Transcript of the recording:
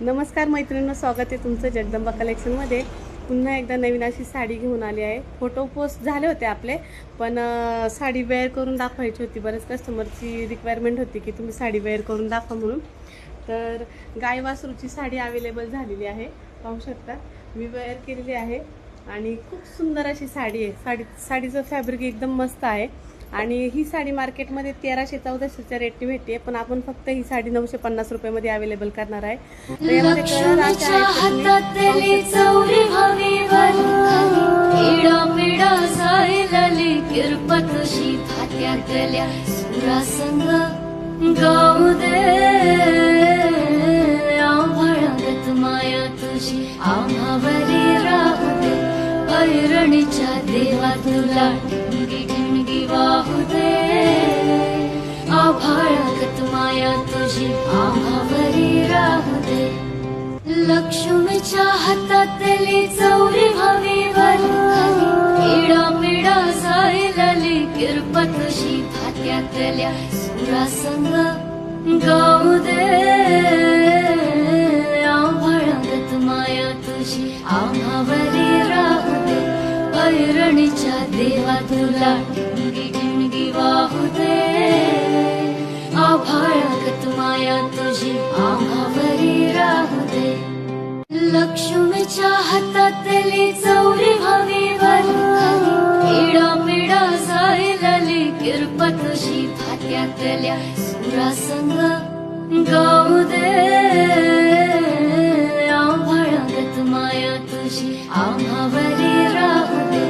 नमस्कार मैत्रिणींनो, स्वागत आहे तुमचं जगदंबा कलेक्शनमध्ये। पुन्हा एकदा नवीन अशी साडी घेऊन आली आहे। फोटो पोस्ट झाले होते आपले, पण साडी वेअर करून दाखवायची होती। बरेच कस्टमरची रिक्वायरमेंट होती की तुम्ही साडी वेअर करून दाखवा म्हणून। तर गाय वासरूची साडी अवेलेबल झालेली आहे, पाहू शकता। मी वेअर केलेली आहे आणि खूप सुंदर अशी साडी आहे। साडीचं फॅब्रिक एकदम मस्त आहे आणि ही साडी मार्केटमध्ये 1300-1400च्या रेटने भेटते, पण आपण फक्त ही साडी 950 रुपयामध्ये अवेलेबल करणार आहे। तर यामध्ये कलर असे ऐरणीच्या देवा तुला ठिणगी वाहू दे, आभाळागत माया तुझी आम्हावरी राहू दे। लक्ष्मीच्या हातातली चौरी व्हावी वरखाली, इडा पिडा जायलाली किरपा तुझी भात्यातल्या सुरासंग गाऊ दे, आभाळागत माया तुझी आम्हावरी राहू दे। ऐरणीच्या देवा तुला ठिणगी वाहू दे, आभाळागत माया तुझी आम्हावरी राहू दे। लक्ष्मीच्या हातातली चौरी व्हावी वरखाली, इडा पिडा जायलाली किरपा तुझी भात्यातल्या सुरासंग गाऊ दे, आभाळागत माया तुझी आम्हावरी राहू दे।